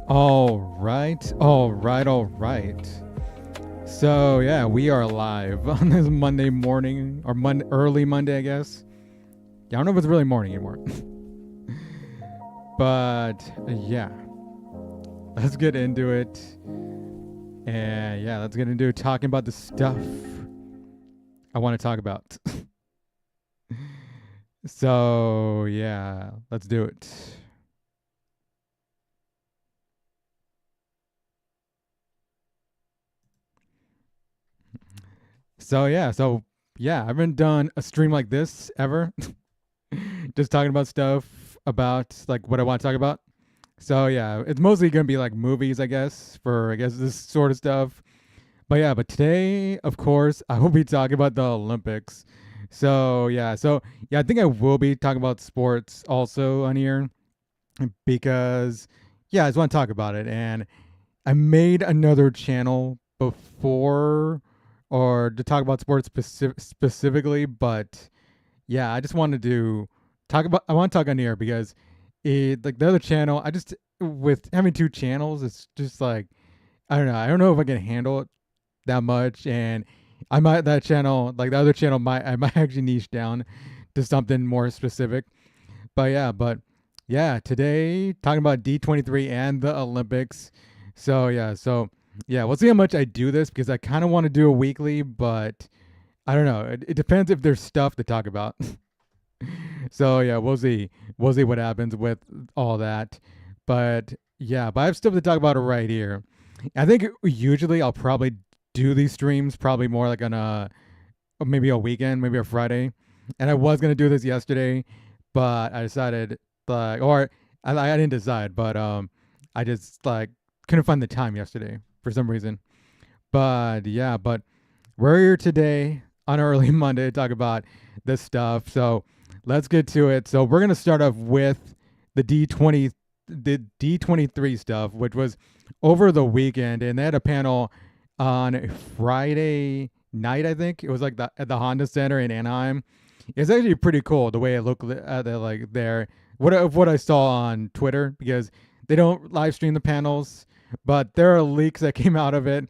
All right. So yeah, we are live on this Monday morning or early Monday, I guess. Yeah, I don't know if it's really morning anymore, but yeah, let's get into it. And yeah, let's get into talking about the stuff I want to talk about. So yeah, let's do it. So yeah, I haven't done a stream like this ever. Just talking about stuff about like what I want to talk about. So yeah, it's mostly gonna be like movies, I guess, for I guess this sort of stuff. But today, of course, I will be talking about the Olympics. So yeah, I think I will be talking about sports also on here because yeah, I just want to talk about it. And I made another channel before or to talk about sports specifically, but yeah, I just wanted to talk about. I want to talk on here because it like the other channel. I just with having two channels, it's just like I don't know. I don't know if I can handle it that much, and I might that channel like the other channel might I might actually niche down to something more specific. But today talking about D23 and the Olympics. So we'll see how much I do this because I kind of want to do a weekly, but I don't know. It depends if there's stuff to talk about. So yeah, we'll see. We'll see what happens with all that. But I have stuff to talk about right here. I think usually I'll probably do these streams probably more like on a maybe a weekend, maybe a Friday. And I was gonna do this yesterday, but I decided like or I didn't decide, but I just like couldn't find the time yesterday for some reason. But we're here today on early Monday to talk about this stuff. So let's get to it. So we're gonna start off with the D23 stuff, which was over the weekend, and they had a panel on Friday night. I think it was like at the Honda Center in Anaheim. It's actually pretty cool the way it looked at like there. What I saw on Twitter because they don't live stream the panels, but there are leaks that came out of it,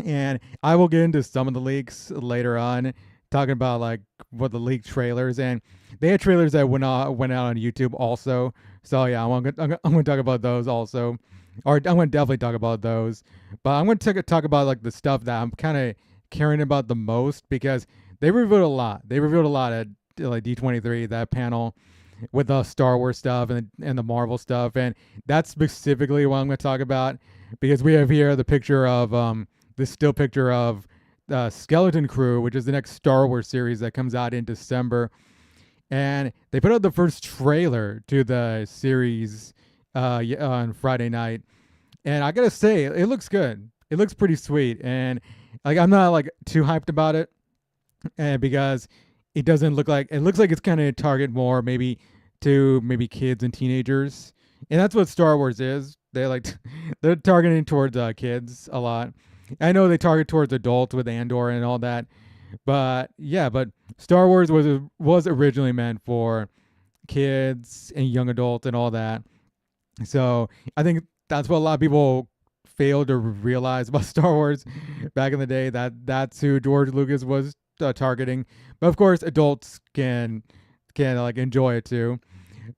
and I will get into some of the leaks later on, talking about like what the leaked trailers and they had trailers that went out on YouTube also. So yeah, I'm gonna talk about those also, or I'm gonna definitely talk about those. But I'm gonna talk about like the stuff that I'm kind of caring about the most because they revealed a lot. They revealed a lot at like D23 that panel with the Star Wars stuff and the Marvel stuff, and that's specifically what I'm gonna talk about because we have here the picture of this still picture of Skeleton Crew, which is the next Star Wars series that comes out in December. And they put out the first trailer to the series on Friday night. And I gotta say, it looks good. It looks pretty sweet. And like I'm not like too hyped about it because it doesn't look like it looks like it's kind of target more maybe to maybe kids and teenagers. And that's what Star Wars is. They like they're targeting towards kids a lot. I know they target towards adults with Andor and all that, but Star Wars was originally meant for kids and young adults and all that. So I think that's what a lot of people failed to realize about Star Wars back in the day. That's who George Lucas was targeting. But of course, adults can like enjoy it too.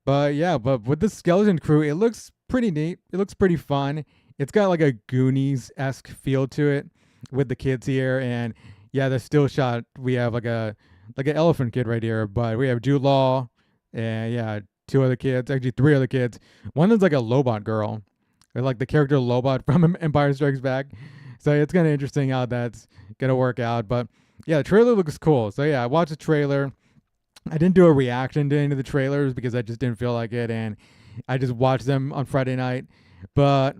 But with the Skeleton Crew, it looks pretty neat. It looks pretty fun. It's got like a Goonies esque feel to it with the kids here, and yeah, the still shot we have like an elephant kid right here, but we have Jude Law and yeah, two other kids, actually three other kids. One is like a Lobot girl, like the character Lobot from Empire Strikes Back. So it's kind of interesting how that's gonna work out. But yeah, the trailer looks cool. So yeah, I watched the trailer. I didn't do a reaction to any of the trailers because I just didn't feel like it, and I just watched them on Friday night. But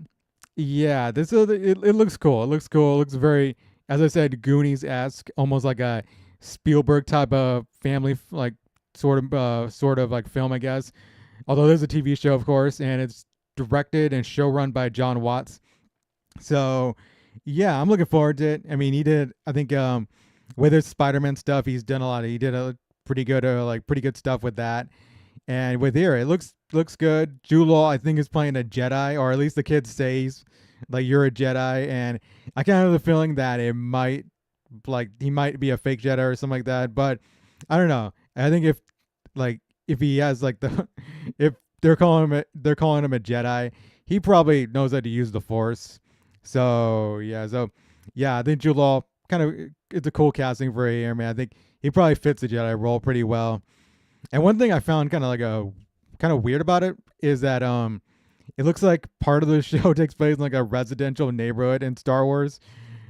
yeah, it looks cool. It looks cool. It looks very, as I said, Goonies esque, almost like a Spielberg type of family like sort of like film, I guess. Although there's a TV show, of course, and it's directed and show run by John Watts. So yeah, I'm looking forward to it. I mean, he did. I think with his Spider-Man stuff, he's done a lot. He did a pretty good stuff with that. And with here, it looks good. Jude Law, I think, is playing a Jedi, or at least the kid says like you're a Jedi, and I kind of have the feeling that it might like he might be a fake Jedi or something like that. But I don't know. I think like if he has like the if they're calling him a Jedi, he probably knows how to use the Force. So I think Jude Law kind of it's a cool casting for a airman. I think he probably fits the Jedi role pretty well. And one thing I found kind of like a kind of weird about it is that it looks like part of the show takes place in like a residential neighborhood in Star Wars.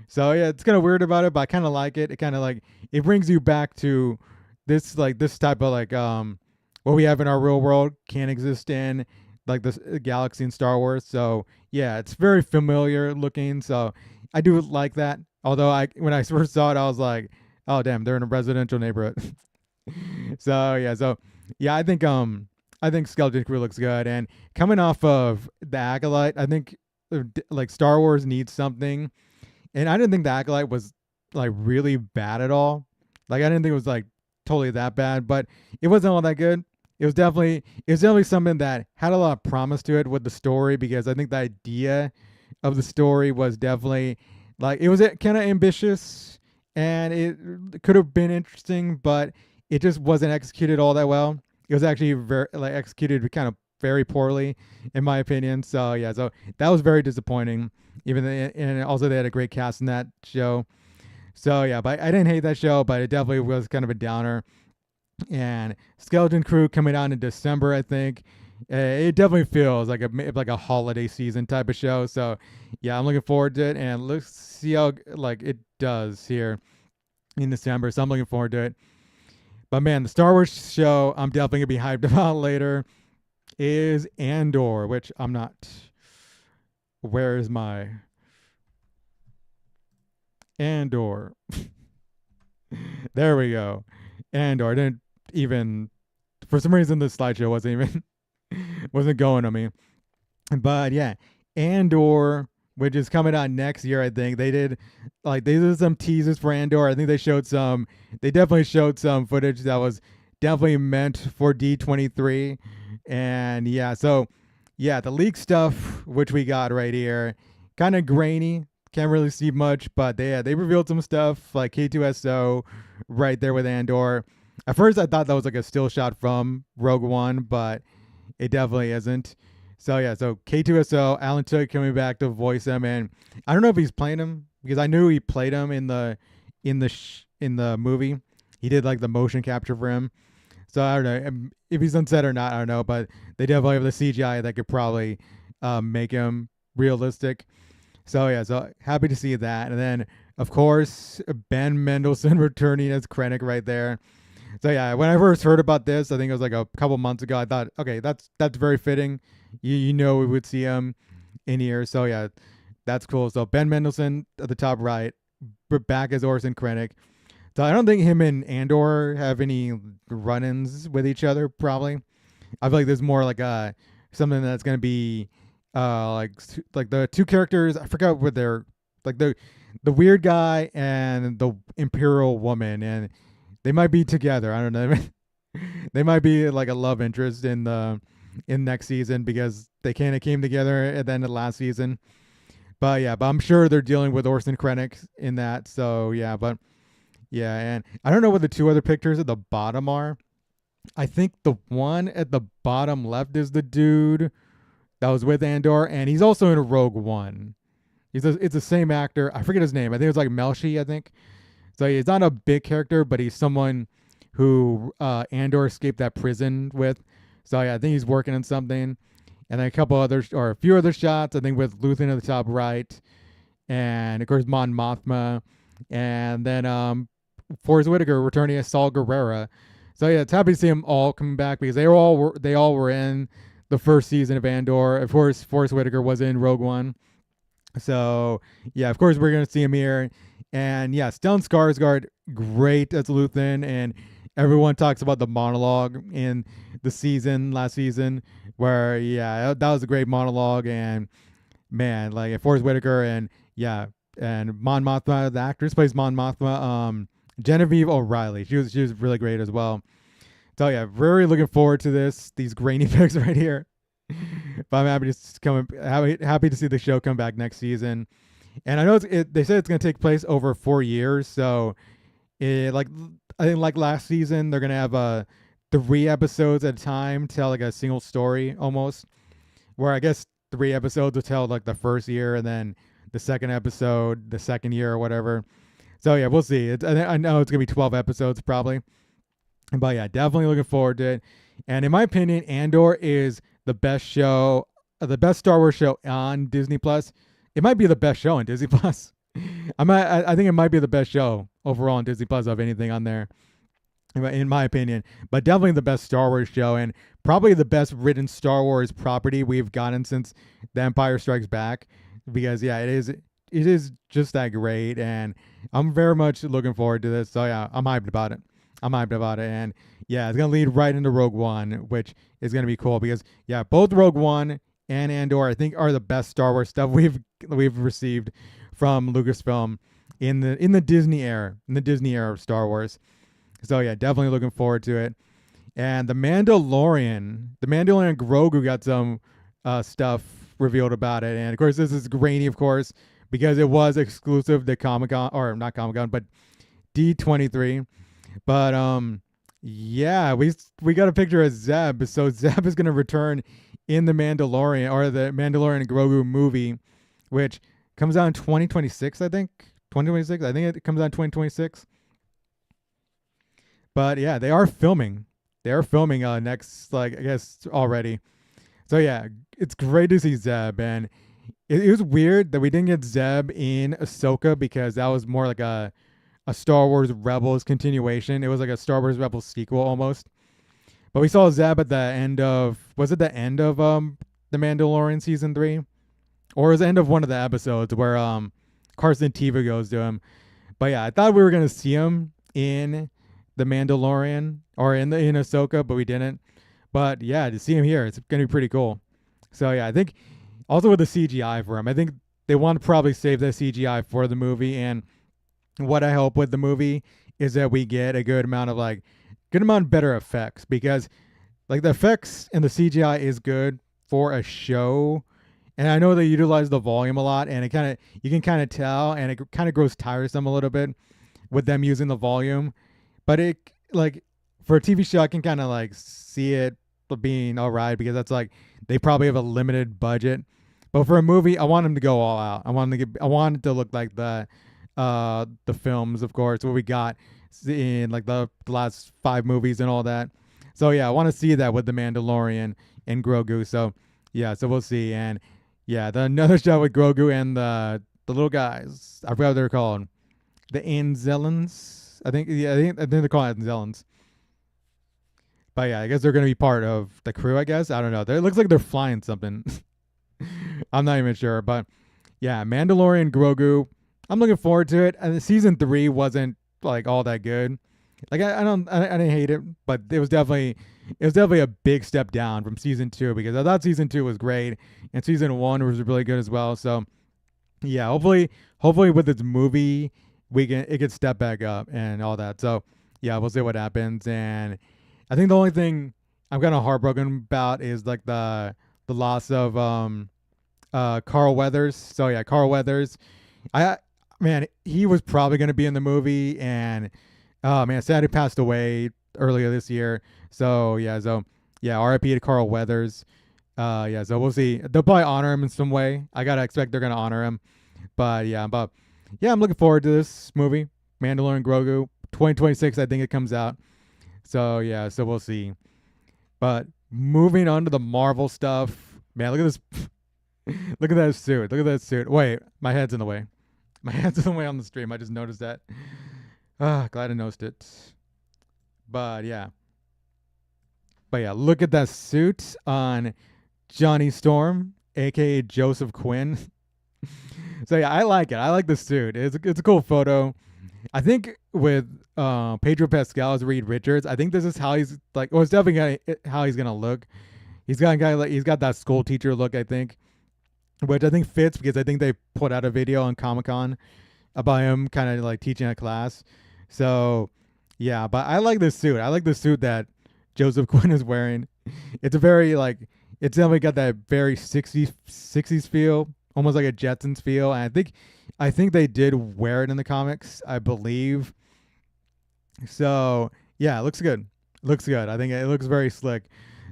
So yeah, it's kind of weird about it, but I kind of like it. It kind of like it brings you back to this type of like what we have in our real world can't exist in like this galaxy in Star Wars. So yeah, it's very familiar looking. So I do like that. Although I when I first saw it, I was like, oh damn, they're in a residential neighborhood. So I think Skeleton Crew looks good, and coming off of the Acolyte, I think like Star Wars needs something, and I didn't think the Acolyte was like really bad at all. Like I didn't think it was like totally that bad, but it wasn't all that good. It was definitely something that had a lot of promise to it with the story, because I think the idea of the story was definitely like it was kind of ambitious, and it could have been interesting, but it just wasn't executed all that well. It was actually very like executed kind of very poorly, in my opinion. So that was very disappointing. And also they had a great cast in that show. So yeah, but I didn't hate that show, but it definitely was kind of a downer. And Skeleton Crew coming out in December, I think. It definitely feels like a holiday season type of show. So yeah, I'm looking forward to it, and let's see how like it does here in December. So I'm looking forward to it. But man, the Star Wars show I'm definitely gonna be hyped about later is Andor, which I'm not. Where is my Andor? There we go. Andor. I didn't even for some reason the slideshow wasn't even wasn't going on me. But yeah, Andor, which is coming out next year, I think. They did some teasers for Andor. I think they definitely showed some footage that was definitely meant for D23. And the leak stuff, which we got right here, kind of grainy. Can't really see much, but they revealed some stuff like K2SO right there with Andor. At first, I thought that was like a still shot from Rogue One, but it definitely isn't. So K2SO, Alan Tudyk coming back to voice him, and I don't know if he's playing him, because I knew he played him in the movie. He did like the motion capture for him. So I don't know if he's on set or not. I don't know, but they definitely have the CGI that could probably make him realistic. So happy to see that. And then of course Ben Mendelsohn returning as Krennic right there. So yeah, when I first heard about this, I think it was like a couple months ago, I thought, okay, that's very fitting. You know we would see him in here. So yeah, that's cool. So Ben Mendelsohn at the top right, back as Orson Krennic. So I don't think him and Andor have any run-ins with each other. Probably, I feel like there's more like something that's gonna be like the two characters. I forgot what they're like the weird guy and the Imperial woman, and they might be together. I don't know. They might be like a love interest in next season, because they kind of came together at the end of last season. But I'm sure they're dealing with Orson Krennic in that. So and I don't know what the two other pictures at the bottom are. I think the one at the bottom left is the dude that was with Andor, and he's also in Rogue One. It's the same actor. I forget his name. I think it was like Melshi, I think. So he's not a big character, but he's someone who Andor escaped that prison with. So I think he's working on something. And then a few other shots, I think, with Luthen at the top right. And of course Mon Mothma. And then Forrest Whitaker returning as Saul Guerrera. So yeah, it's happy to see them all coming back, because they all were in the first season of Andor. Of course, Forrest Whitaker was in Rogue One. So yeah, of course we're gonna see him here. And yeah, Stellan Skarsgård, great as Luthen, and everyone talks about the monologue in the last season, where that was a great monologue. And man, like Forrest Whitaker and Mon Mothma, the actress plays Mon Mothma, Genevieve O'Reilly. She was really great as well. So yeah, very looking forward to these grainy pics right here. But I'm happy to see the show come back next season. And I know they said it's going to take place over 4 years. So like I think like last season they're going to have 3 episodes at a time, tell like a single story almost. Where I guess 3 episodes will tell like the first year, and then the second episode the second year or whatever. So yeah, we'll see. I know it's gonna be 12 episodes probably, but yeah, definitely looking forward to it. And in my opinion, Andor is the best show, the best Star Wars show on Disney Plus. It might be the best show on Disney Plus. I think it might be the best show overall on Disney Plus of anything on there, in my opinion. But definitely the best Star Wars show, and probably the best written Star Wars property we've gotten since The Empire Strikes Back. Because yeah, it is just that great, and I'm very much looking forward to this. So yeah, I'm hyped about it. And yeah, it's gonna lead right into Rogue One, which is gonna be cool because yeah, both Rogue One and Andor I think are the best Star Wars stuff we've received from Lucasfilm in the Disney era of Star Wars. So yeah, definitely looking forward to it. And the Mandalorian Grogu got some stuff revealed about it, and of course this is grainy, of course, because it was exclusive to Comic Con, or not Comic Con, but D23. But yeah, we got a picture of Zeb. So Zeb is gonna return in the Mandalorian, or the Mandalorian Grogu movie, which comes out in 2026, I think. 2026. I think it comes out in 2026. But yeah, they are filming. Next, like I guess already. So yeah, it's great to see Zeb, and it was weird that we didn't get Zeb in Ahsoka because that was more like a Star Wars Rebels continuation. It was like a Star Wars Rebels sequel almost. But we saw Zeb at the end of, was it the end of the Mandalorian season 3, or was the end of one of the episodes where Carson Teva goes to him. But yeah, I thought we were gonna see him in the Mandalorian or in Ahsoka, but we didn't. But yeah, to see him here, it's gonna be pretty cool. So yeah, I think also with the CGI for him, I think they want to probably save the CGI for the movie. And what I hope with the movie is that we get a good amount of better effects, because like the effects and the CGI is good for a show. And I know they utilize the volume a lot, and you can kind of tell, and it kind of grows tiresome a little bit with them using the volume. But it, like, for a TV show, I can kind of like see it being all right, because that's like they probably have a limited budget. But for a movie, I want them to go all out. I want it to look like the films, of course, what we got in like the last 5 movies and all that. So yeah, I want to see that with the Mandalorian and Grogu. So yeah, so we'll see. And yeah, another show with Grogu and the little guys. I forgot what they're called. The Anzellans. I think they're called Anzellans. But yeah, I guess they're gonna be part of the crew. I guess I don't know. It looks like they're flying something. I'm not even sure, but yeah, Mandalorian Grogu. I'm looking forward to it. And season 3 wasn't like all that good. Like I didn't hate it, but it was definitely a big step down from season 2, because I thought season 2 was great and season 1 was really good as well. So yeah, hopefully with this movie it can step back up and all that. So yeah, we'll see what happens. And I think the only thing I'm kind of heartbroken about is like the loss of Carl Weathers. So yeah, Carl Weathers. Man, he was probably going to be in the movie, and oh man, sadly passed away earlier this year. So yeah, R.I.P. to Carl Weathers. So we'll see. They'll probably honor him in some way. I gotta expect they're gonna honor him. But yeah, I'm looking forward to this movie, Mandalorian Grogu, 2026. I think it comes out. So yeah, so we'll see. But moving on to the Marvel stuff, man, look at this. Look at that suit. Wait, my head's in the way. My head's in the way on the stream. I just noticed that. Glad I noticed it. But yeah, look at that suit on Johnny Storm, aka Joseph Quinn. So yeah, I like it. I like the suit. It's a cool photo. I think with Pedro Pascal as Reed Richards, I think this is how he's like. Well, it's definitely how he's gonna look. He's got that school teacher look, I think, which I think fits, because I think they put out a video on Comic-Con about him kind of like teaching a class. So yeah, but I like this suit. I like the suit that Joseph Quinn is wearing. It's a very like it's definitely got that very 60s feel, almost like a Jetsons feel. And I think they did wear it in the comics, I believe. So yeah, it looks good. Looks good. I think it looks very slick.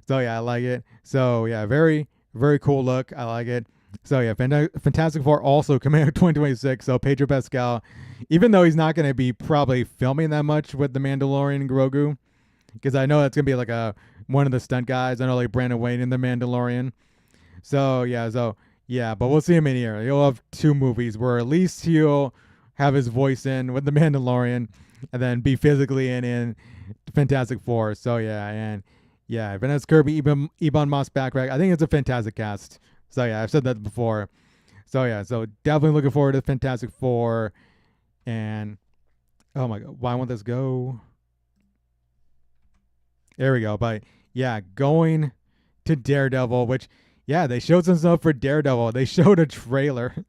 So yeah, I like it. So yeah, very very cool look. I like it. So yeah, Fantastic Four also coming out 2026. So Pedro Pascal, even though he's not going to be probably filming that much with the Mandalorian and Grogu, because I know that's gonna be like a one of the stunt guys. I know like Brandon Wayne in the Mandalorian. So yeah, but we'll see him in here. He'll have two movies where at least he'll have his voice in with the Mandalorian, and then be physically in Fantastic Four. So yeah, and yeah, Vanessa Kirby, Ebon Moss Backrack. I think it's a fantastic cast. So yeah, I've said that before. So yeah, so definitely looking forward to Fantastic Four. And oh my god, why won't this go? There we go. But yeah, going to Daredevil, which yeah, they showed some stuff for Daredevil. They showed a trailer.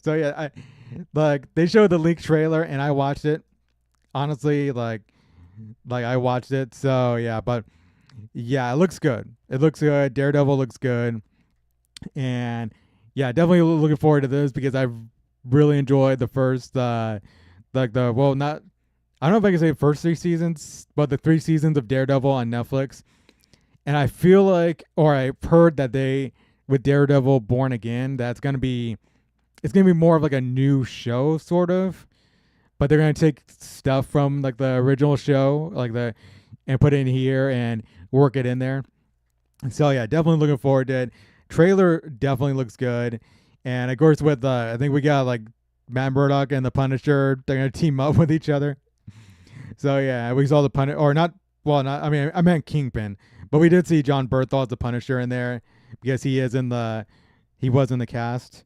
So yeah, like they showed the leaked trailer and I watched it. Honestly, like I watched it. So yeah, but yeah, it looks good. It looks good. Daredevil looks good. And yeah, definitely looking forward to this because I've really enjoyed the first like the well not I don't know if I can say first three seasons, but the 3 seasons of Daredevil on Netflix. And I feel like, or I've heard that they, with Daredevil Born Again, it's gonna be more of like a new show, sort of. But they're gonna take stuff from like the original show, and put it in here and work it in there. So yeah, definitely looking forward to it. Trailer definitely looks good, and of course with I think we got like Matt Murdock and the Punisher. They're gonna team up with each other. So yeah, we saw the Punisher, or not. Well, not. I mean, I meant Kingpin, but we did see John Berthal as the Punisher in there because he was in the cast.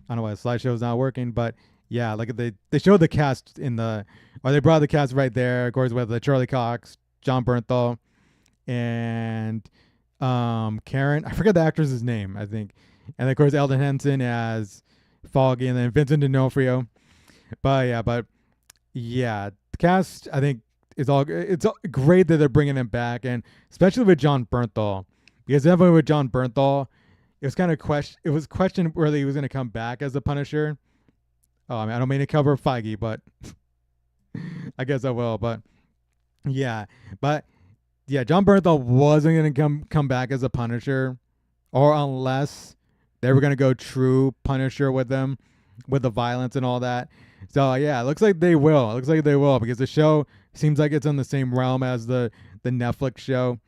I don't know why the slideshow's not working, but yeah, like they showed the cast or they brought the cast right there. Of course, with Charlie Cox, John Bernthal, and Karen. I forget the actress's name. I think, and of course Eldon Henson as Foggy, and then Vincent D'Onofrio. But yeah, the cast I think is all. It's great that they're bringing him back, and especially with John Bernthal, because definitely with John Bernthal, it was kind of It was questioned whether he was going to come back as the Punisher. Oh, I mean, I don't mean to cover Feige, but I guess I will. But yeah, John Bernthal wasn't going to come back as a Punisher, or unless they were going to go true Punisher with them, with the violence and all that. So yeah, it looks like they will. It looks like they will because the show seems like it's in the same realm as the Netflix show.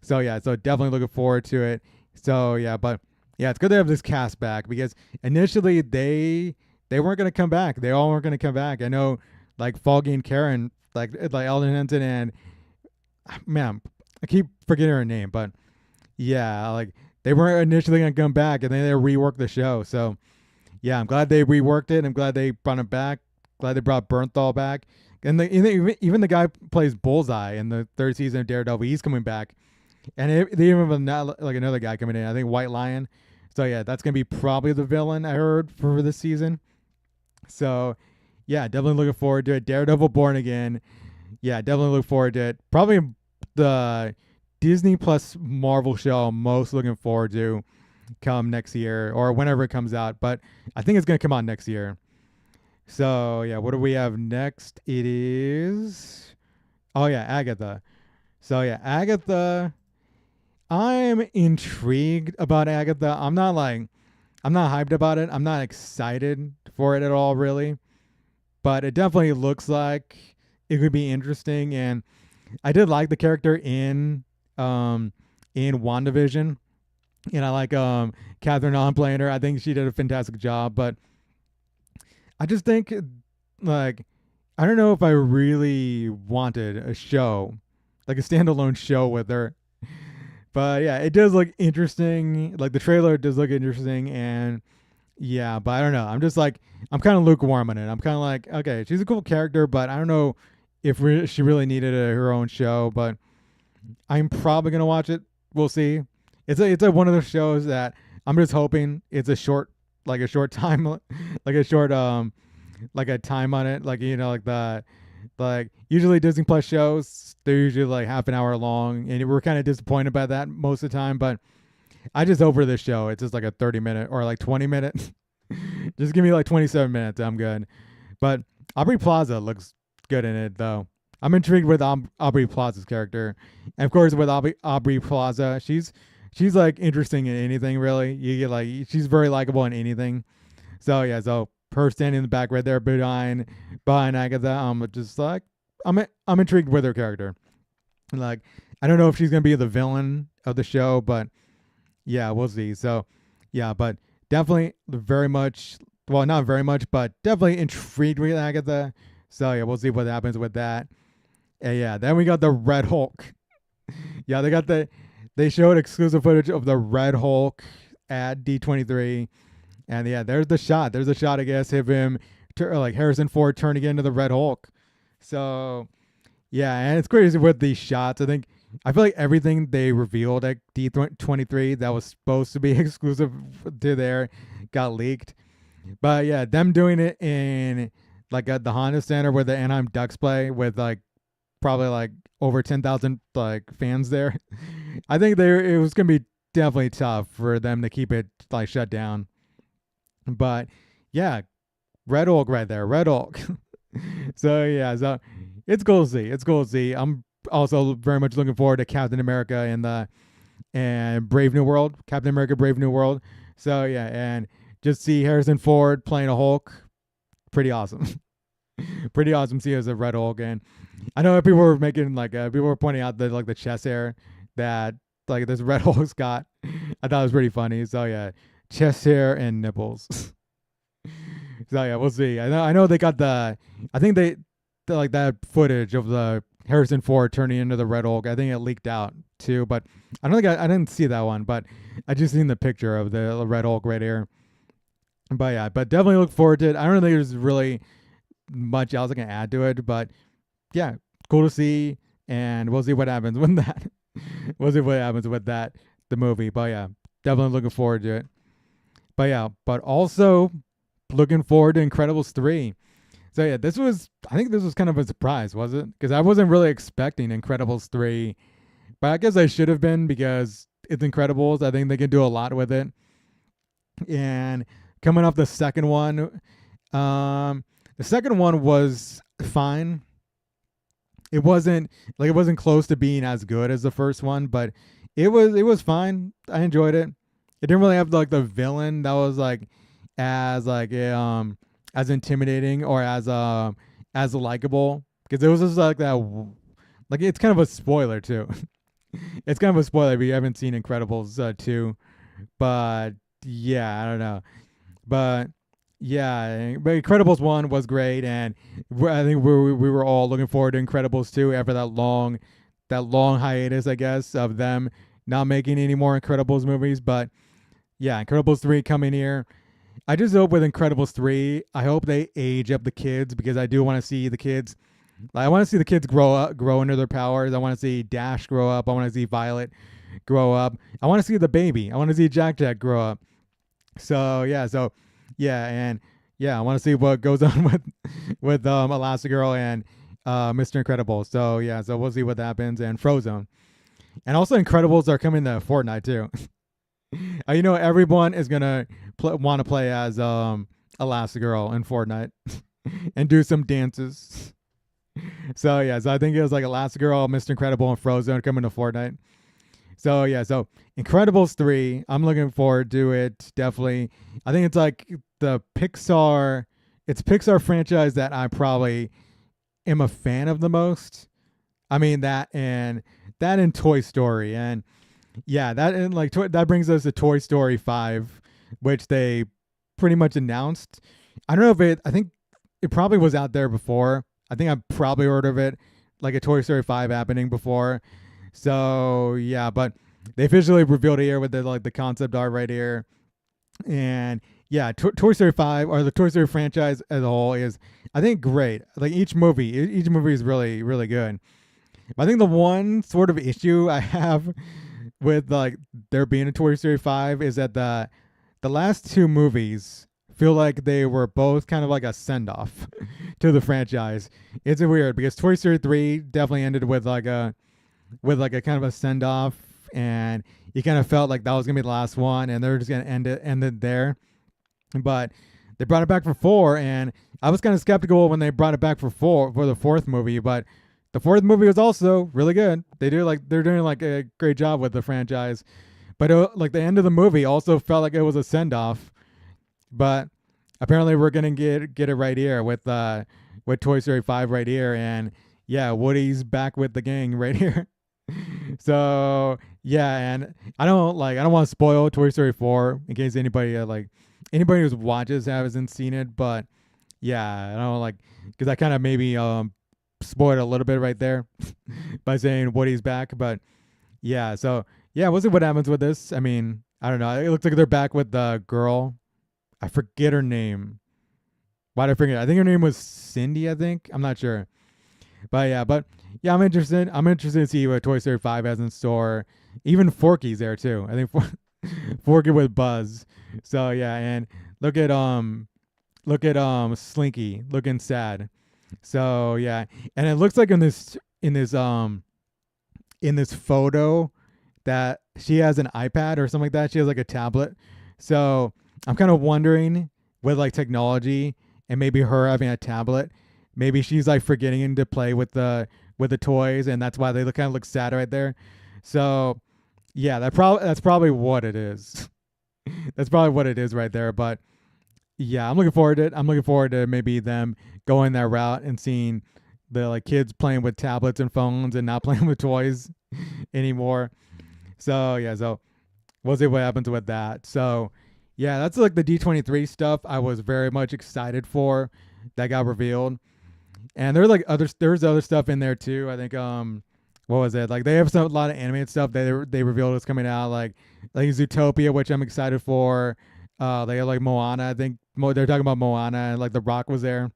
So yeah, so definitely looking forward to it. So yeah, but yeah, it's good to have this cast back because initially they weren't going to come back. They all weren't going to come back. I know like Foggy and Karen, like Eldon Henson and man, I keep forgetting her name, but yeah, like they weren't initially going to come back and then they reworked the show. So yeah, I'm glad they reworked it. I'm glad they brought him back. Glad they brought Bernthal back. And even the guy who plays Bullseye in the 3rd season of Daredevil, he's coming back. And they even have like another guy coming in. I think White Lion. So yeah, that's gonna be probably the villain I heard for this season. So yeah, definitely looking forward to it. Daredevil Born Again. Yeah, definitely look forward to it. Probably the Disney Plus Marvel show I'm most looking forward to come next year or whenever it comes out. But I think it's gonna come out next year. So yeah, what do we have next? It is Agatha. So yeah, Agatha. I'm intrigued about Agatha. I'm not hyped about it. I'm not excited for it at all, really. But it definitely looks like it could be interesting. And I did like the character in WandaVision. And I like Catherine Hahn playing her. I think she did a fantastic job. But I just think like I don't know if I really wanted a show, like a standalone show with her. But yeah, it does look interesting. Like the trailer does look interesting, and yeah, but I don't know. I'm kind of lukewarm on it. I'm kind of like, okay, she's a cool character, but I don't know if she really needed her own show. But I'm probably gonna watch it. We'll see. It's one of those shows that I'm just hoping it's a short time, like a short like a time on it, like like Like usually Disney Plus shows, they're usually like half an hour long, and we're kind of disappointed by that most of the time. But I just hope for this show, it's just like a 30-minute or like 20 minutes. Just give me like 27 minutes, I'm good. But Aubrey Plaza looks good in it though. I'm intrigued with Aubrey Plaza's character, and of course with Aubrey Plaza, she's like interesting in anything really. You get like she's very likable in anything. So yeah, so her standing in the back right there behind Agatha, I'm just like I'm intrigued with her character. Like I don't know if she's gonna be the villain of the show, but yeah, we'll see. So yeah, but definitely very much, well, not very much, but definitely intrigued with Agatha. So yeah, we'll see what happens with that. And yeah, then we got the Red Hulk. Yeah, they showed exclusive footage of the Red Hulk at D23, and yeah, there's the shot. There's a shot, I guess, of him, like Harrison Ford turning into the Red Hulk. So yeah, and it's crazy with these shots. I feel like everything they revealed at D23 that was supposed to be exclusive to there got leaked. But yeah, them doing it in like at the Honda Center where the Anaheim Ducks play with like probably like over 10,000 like fans there. I think it was gonna be definitely tough for them to keep it like shut down. But yeah, Red Hulk right there, Red Hulk. So yeah, so it's cool to see. It's cool to see. I'm also very much looking forward to Captain America and Brave New World, Captain America Brave New World. So yeah, and just see Harrison Ford playing a Hulk, pretty awesome. Pretty awesome to see as a Red Hulk. And I know people were making like people were pointing out that like the chest hair that like this Red Hulk's got. I thought it was pretty funny. So yeah, chest hair and nipples. So yeah, we'll see. I know they got I think they like that footage of the Harrison Ford turning into the Red Hulk. I think it leaked out too, but I don't think I didn't see that one, but I just seen the picture of the Red Hulk right here. But yeah, but definitely look forward to it. I don't think there's really much else I can add to it, but yeah, cool to see, and we'll see what happens with that. We'll see what happens with that, the movie. But yeah, definitely looking forward to it. But yeah, but also looking forward to Incredibles 3. So yeah, I think this was kind of a surprise, was it? Because I wasn't really expecting Incredibles 3, but I guess I should have been because it's Incredibles. I think they can do a lot with it. And coming off the second one, the second one was fine. It wasn't close to being as good as the first one, but it was fine. I enjoyed it. It didn't really have like the villain that was like as intimidating or as likable, because it was just like that, like it's kind of a spoiler too. It's kind of a spoiler if you haven't seen Incredibles 2, but yeah, I don't know, but yeah, but Incredibles 1 was great, and I think we were all looking forward to Incredibles 2 after that long hiatus, I guess, of them not making any more Incredibles movies. But yeah, Incredibles 3 coming here. I just hope with Incredibles 3, I hope they age up the kids, because I do want to see the kids. I want to see the kids grow into their powers. I want to see Dash grow up. I want to see Violet grow up. I want to see the baby. I want to see Jack grow up. So yeah, and yeah, I want to see what goes on with Elastigirl and Mr. Incredible. So yeah, so we'll see what happens, and Frozone. And also Incredibles are coming to Fortnite too. Everyone is gonna want to play as Elastigirl in Fortnite and do some dances. So yeah, so I think it was like Elastigirl, Mr. Incredible, and Frozone coming to Fortnite. So yeah, so Incredibles 3, I'm looking forward to it, definitely. I think it's like it's Pixar franchise that I probably am a fan of the most. I mean that and Toy Story, and yeah, that brings us to Toy Story 5, which they pretty much announced. I don't know if I think it probably was out there before. I think I've probably heard of it, like a Toy Story 5 happening before. So yeah, but they officially revealed it here with the concept art right here. And yeah, Toy Story 5, or the Toy Story franchise as a whole, is, I think, great. Like each movie is really, really good. But I think the one sort of issue I have with like there being a Toy Story 5 is that the last two movies feel like they were both kind of like a send off to the franchise. It's weird because Toy Story 3 definitely ended with like a kind of a send off, and you kind of felt like that was gonna be the last one, and they're just gonna end it there. But they brought it back for 4, and I was kind of skeptical when they brought it back for the fourth movie, but the fourth movie was also really good. They're doing like a great job with the franchise, but like the end of the movie also felt like it was a send off. But apparently we're gonna get it right here with Toy Story 5 right here, and yeah, Woody's back with the gang right here. So yeah, and I don't want to spoil Toy Story 4 in case anybody who watches hasn't seen it, but yeah, I don't like because I kind of maybe spoiled a little bit right there by saying Woody's back, but yeah, so yeah, we'll see what happens with this. I mean, I don't know. It looks like they're back with the girl. I forget her name. Why did I forget? I think her name was Cindy. I think I'm not sure, but yeah, I'm interested. I'm interested to see what Toy Story 5 has in store. Even Forky's there too. I think Forky with Buzz. So yeah, and look at Slinky looking sad. So yeah, and it looks like in this photo that she has an iPad or something like that. She has like a tablet. So I'm kind of wondering with like technology and maybe her having a tablet, maybe she's like forgetting to play with the toys, and that's why they kind of look sad right there. So yeah, that's probably what it is. That's probably what it is right there. But yeah, I'm looking forward to it. I'm looking forward to maybe them going that route and seeing the like kids playing with tablets and phones and not playing with toys anymore. So yeah, so we'll see what happens with that. So yeah, that's like the D23 stuff I was very much excited for that got revealed. And there's other stuff in there too. I think what was it? Like they have a lot of animated stuff that they revealed is coming out, like Zootopia, which I'm excited for. They have like Moana. I think they're talking about Moana, and like The Rock was there.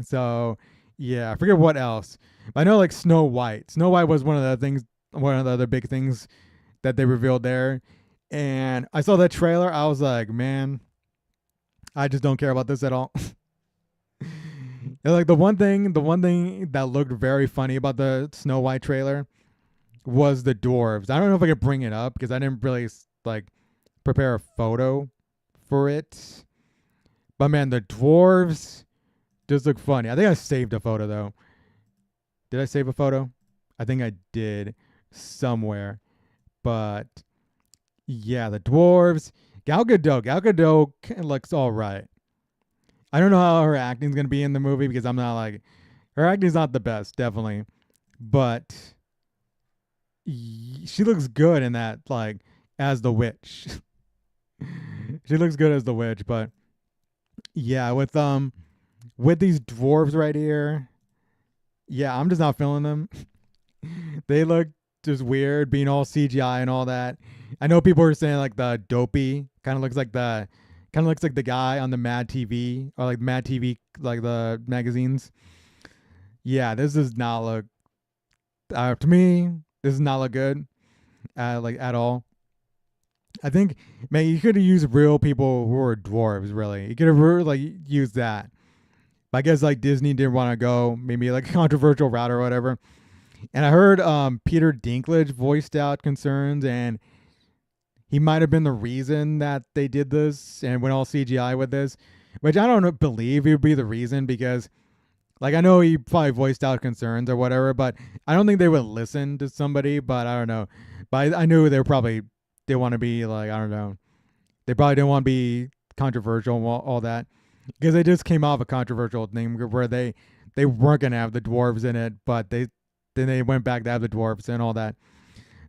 So yeah, I forget what else. But I know like Snow White. Snow White was one of the other big things that they revealed there. And I saw that trailer. I was like, man, I just don't care about this at all. And like the one thing that looked very funny about the Snow White trailer was the dwarves. I don't know if I could bring it up because I didn't really like prepare a photo for it. But man, the dwarves just look funny. I think I saved a photo though. Did I save a photo? I think I did somewhere. But yeah, the dwarves. Gal Gadot looks all right. I don't know how her acting's gonna be in the movie because I'm not like her acting's not the best, definitely, but she looks good in that like as the witch. She looks good as the witch, but yeah, with these dwarves right here, yeah, I'm just not feeling them. They look just weird, being all CGI and all that. I know people are saying like the dopey kind of looks like the guy on the Mad TV or like Mad TV, like the magazines. Yeah, this does not look to me. This does not look good, like at all. I think, man, you could have used real people who were dwarves. Really, you could have really like used that. But I guess like Disney didn't want to go maybe like a controversial route or whatever. And I heard Peter Dinklage voiced out concerns, and he might have been the reason that they did this and went all CGI with this, which I don't believe he would be the reason because, like, I know he probably voiced out concerns or whatever, but I don't think they would listen to somebody. But I don't know. But I knew they probably didn't want to be like, I don't know. They probably didn't want to be controversial and all that because they just came off a controversial thing where they weren't gonna have the dwarves in it, but then they went back to have the dwarves and all that.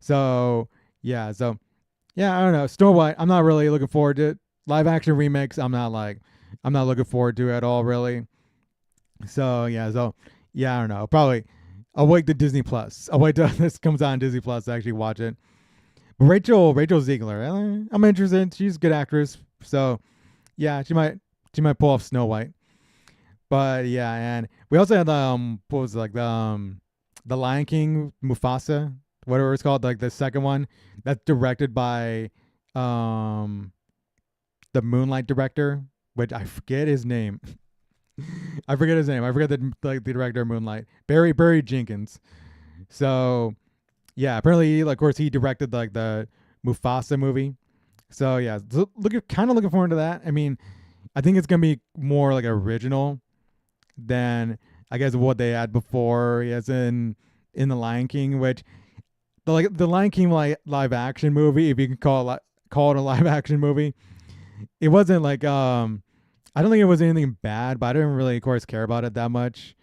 So yeah, I don't know. Snow White, I'm not really looking forward to it. Live action remakes, I'm not looking forward to it at all, really. So yeah, I don't know. Probably I'll wait to Disney Plus. I'll wait till this comes out on Disney Plus to actually watch it. But Rachel Ziegler, I'm interested. She's a good actress, so yeah, she might pull off Snow White. But yeah, and we also had what was it, like the Lion King Mufasa, whatever it's called, like the second one that's directed by the Moonlight director, which I forget his name. I forget his name. I forget the director of Moonlight, Barry Jenkins. So yeah, apparently, of course, he directed like the Mufasa movie. So yeah, kind of looking forward to that. I mean, I think it's gonna be more like original than I guess what they had before, as in the Lion King, which the Lion King live action movie, if you can call it a live action movie, it wasn't like I don't think it was anything bad, but I didn't really, of course, care about it that much.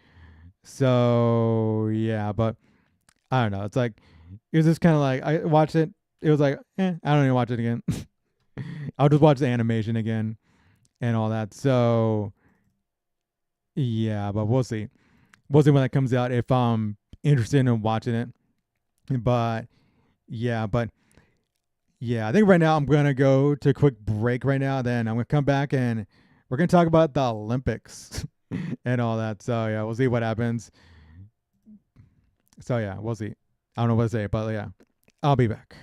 So yeah, but I don't know. It's like it was just kind of like I watched it. It was like, I don't even watch it again. I'll just watch the animation again and all that. So yeah, but we'll see. We'll see when that comes out if I'm interested in watching it. But yeah, I think right now I'm gonna go to a quick break right now. Then I'm gonna come back and we're gonna talk about the Olympics and all that. So yeah, we'll see what happens. So yeah, we'll see. I don't know what to say, but yeah, I'll be back.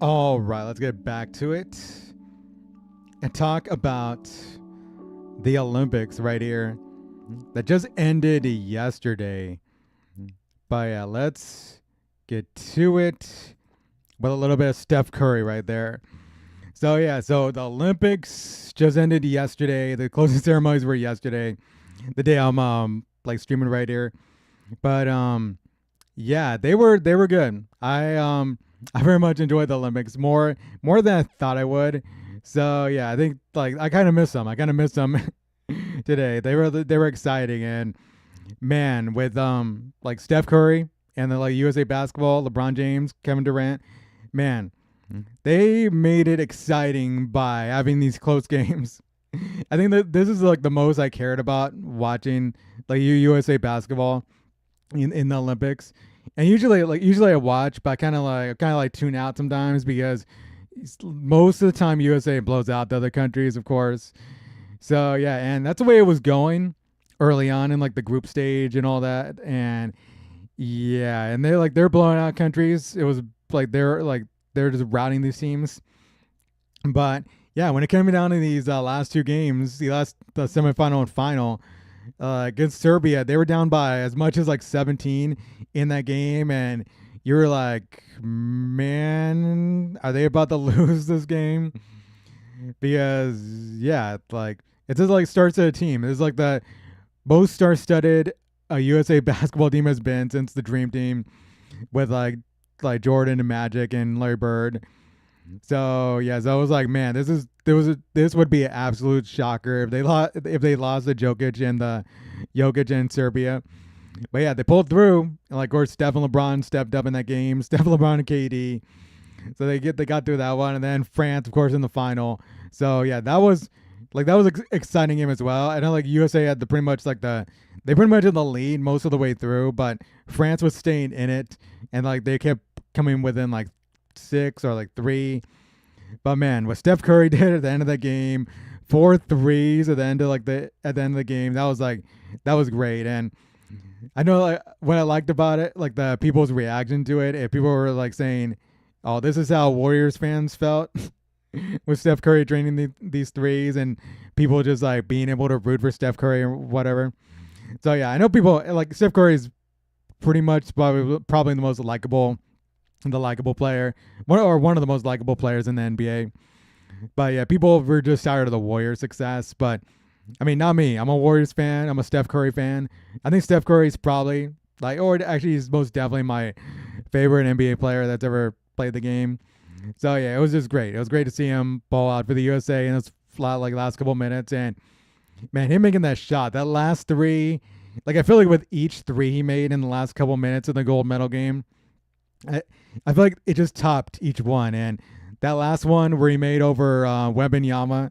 All right, let's get back to it and talk about the Olympics right here that just ended yesterday. But yeah, let's get to it with a little bit of Steph Curry right there. So yeah, so the Olympics just ended yesterday. The closing ceremonies were yesterday, the day I'm streaming right here. But yeah, they were good. I very much enjoyed the Olympics more than I thought I would. So yeah, I think like I kind of miss them. I kind of miss them today. They were exciting, and man, with like Steph Curry and then like USA basketball, LeBron James, Kevin Durant, man, they made it exciting by having these close games. I think that this is like the most I cared about watching like USA basketball in the Olympics. And usually I watch, but I kind of like tune out sometimes because most of the time USA blows out the other countries, of course. So yeah, and that's the way it was going early on in like the group stage and all that. And yeah, and they're blowing out countries. It was they're just routing these teams. But yeah, when it came down to these last two games, the semifinal and final against Serbia, they were down by as much as like 17 in that game, and you were like, man, are they about to lose this game? Because yeah, like it just like starts at a team. It's like the most star-studded a USA basketball team has been since the Dream Team with like Jordan and Magic and Larry Bird. So yeah, so I was like, man, this would be an absolute shocker if they lost the Jokic and Serbia. But yeah, they pulled through. And like, of course, Steph and LeBron stepped up in that game. Steph, LeBron, and KD. So they got through that one, and then France, of course, in the final. So yeah, that was exciting game as well. I know like USA had they pretty much had the lead most of the way through, but France was staying in it, and like they kept coming within like 6 or like 3. But man, what Steph Curry did at the end of that game, four threes at the end of the game. That was great. And I know like what I liked about it, like the people's reaction to it. If people were like saying, "Oh, this is how Warriors fans felt with Steph Curry draining these threes," and people just like being able to root for Steph Curry or whatever. So yeah, I know people like Steph Curry is pretty much probably the most likable player, one of the most likable players in the NBA. But yeah, people were just tired of the Warriors' success. But I mean, not me. I'm a Warriors fan. I'm a Steph Curry fan. I think Steph Curry's probably or actually, he's most definitely my favorite NBA player that's ever played the game. So yeah, it was just great. It was great to see him ball out for the USA in those last couple minutes. And man, him making that shot, that last three, like I feel like with each three he made in the last couple minutes of the gold medal game, I feel like it just topped each one. And that last one where he made over Wembanyama,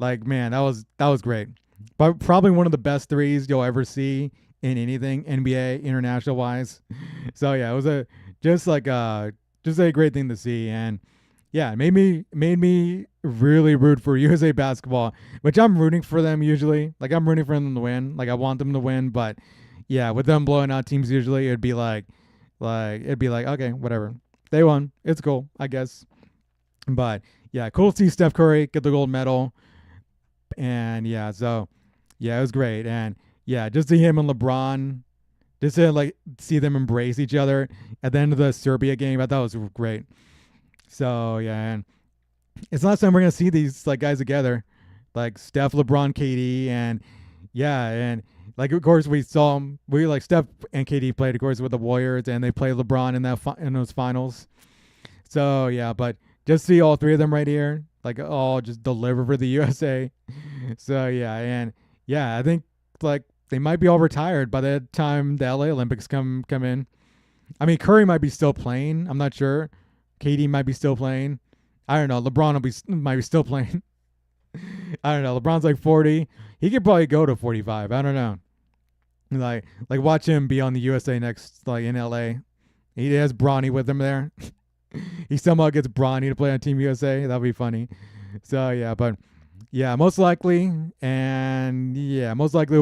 like man, that was great. But probably one of the best threes you'll ever see in anything NBA international wise. So yeah, it was just a great thing to see. And yeah, it made me really root for USA basketball, which I'm rooting for them usually. Like I'm rooting for them to win. Like I want them to win, but yeah, with them blowing out teams usually, it'd be like okay, whatever. They won. It's cool, I guess. But yeah, cool to see Steph Curry get the gold medal. And yeah, so yeah, it was great. And yeah, just see him and LeBron, just to like see them embrace each other at the end of the Serbia game, I thought it was great. So yeah, and it's the last time we're gonna see these like guys together, like Steph, LeBron, KD, and yeah, and like of course we saw them. We like Steph and KD played, of course, with the Warriors, and they played LeBron in in those finals. So yeah, but just see all three of them right here, like all just deliver for the USA. So yeah, and yeah, I think like they might be all retired by the time the LA Olympics come in. I mean, Curry might be still playing. I'm not sure. KD might be still playing. I don't know. LeBron might be still playing. I don't know. LeBron's like 40. He could probably go to 45. I don't know. Like watch him be on the USA next, like in LA. He has Bronny with him there. He somehow gets Bronny to play on Team USA. That'll be funny. So yeah, but yeah, most likely will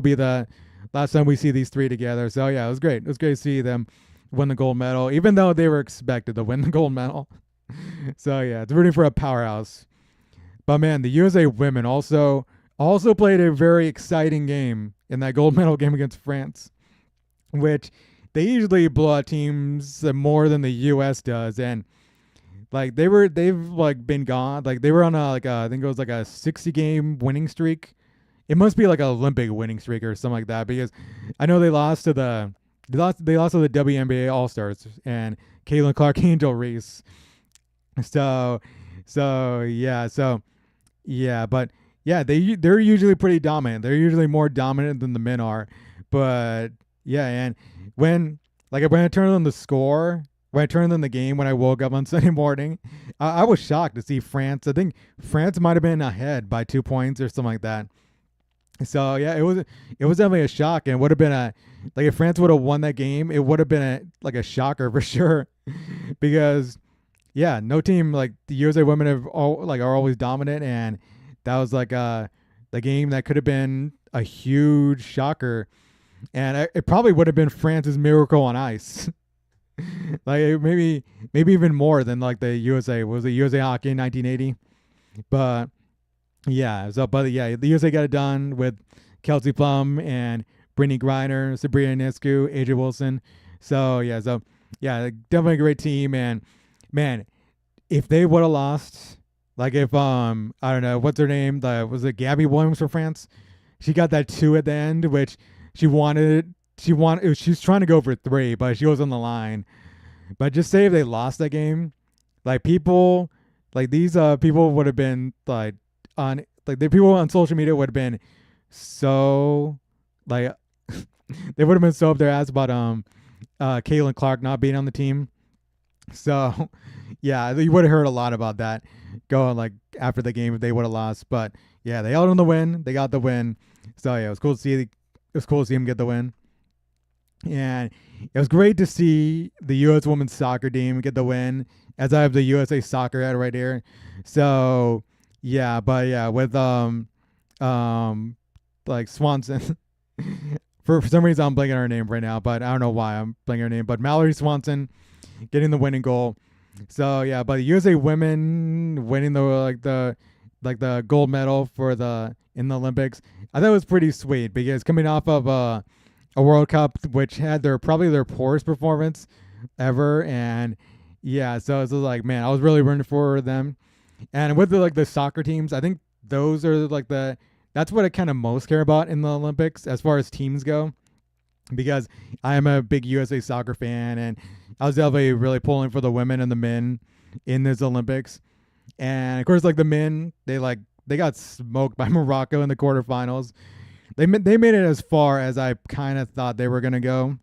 be the last time we see these three together. So yeah, it was great. It was great to see them win the gold medal, even though they were expected to win the gold medal. So yeah, it's rooting for a powerhouse. But man, the USA women also played a very exciting game in that gold medal game against France, which they usually blow out teams more than the US does. And like they've like been gone. Like they were on I think it was like a 60-game winning streak. It must be like an Olympic winning streak or something like that, because I know they lost to the WNBA All Stars and Caitlin Clark, Angel Reese. But yeah, they're usually pretty dominant. They're usually more dominant than the men are. But yeah, and when I turned on the score, when I turned on the game when I woke up on Sunday morning, I was shocked to see France. I think France might have been ahead by 2 points or something like that. So yeah, it was definitely a shock, and would have been if France would have won that game, it would have been a shocker for sure, because yeah, no team like the USA women are always dominant, and that was the game that could have been a huge shocker, and it probably would have been France's miracle on ice. Like maybe even more than like the USA was the USA hockey in 1980, but yeah. The USA got it done with Kelsey Plum and Brittany Griner, Sabrina Ionescu, AJ Wilson. So definitely a great team. And man, if they would have lost, like if I don't know what's her name, was it Gabby Williams for France? She got that 2 at the end, which she wanted. She was trying to go for 3, but she was on the line. But just say if they lost that game, like people, like these people would have been like on like the people on social media would have been so like they would have been so up their ass about Caitlin Clark not being on the team. So yeah, you would have heard a lot about that going like after the game if they would have lost. But yeah, they held on the win. They got the win. So yeah, it was cool to see. It was cool to see him get the win. And it was great to see the U.S. women's soccer team get the win, as I have the USA soccer hat right here. So yeah, but yeah, with um like Swanson. For some reason I'm blanking on her name right now, but I don't know why I'm blanking her name. But Mallory Swanson getting the winning goal. So yeah, but the USA women winning the gold medal for the in the Olympics, I thought it was pretty sweet because coming off of a World Cup which had probably their poorest performance ever, and yeah, so it's like, man, I was really rooting for them. And with the soccer teams, I think those are that's what I kind of most care about in the Olympics as far as teams go, because I am a big USA soccer fan, and I was definitely really pulling for the women and the men in this Olympics. And of course, like the men, they got smoked by Morocco in the quarterfinals. They made it as far as I kind of thought they were gonna go.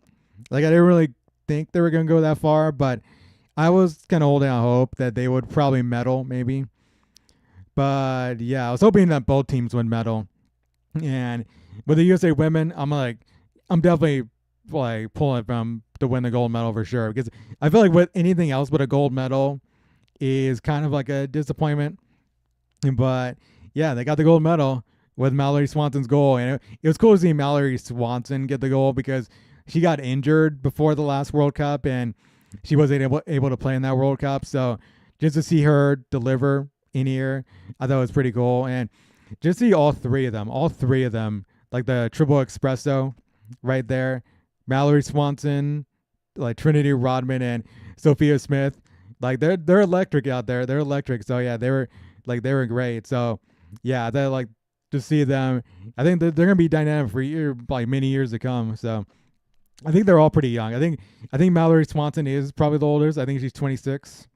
Like, I didn't really think they were gonna go that far, but I was kind of holding out hope that they would probably medal, maybe. But yeah, I was hoping that both teams would medal. And with the USA women, I'm definitely like pulling from to win the gold medal for sure, because I feel like with anything else but a gold medal is kind of like a disappointment. But yeah, they got the gold medal with Mallory Swanson's goal, and it was cool to see Mallory Swanson get the goal because she got injured before the last World Cup and she wasn't able to play in that World Cup. So just to see her deliver in here, I thought it was pretty cool. And just see all three of them, like the triple espresso right there, Mallory Swanson, like Trinity Rodman and Sophia Smith, like they're electric out there. They're electric. So yeah, they were great. So yeah, they like to see them. I think they're gonna be dynamic for like many years to come. So I think they're all pretty young. I think Mallory Swanson is probably the oldest. I think she's 26.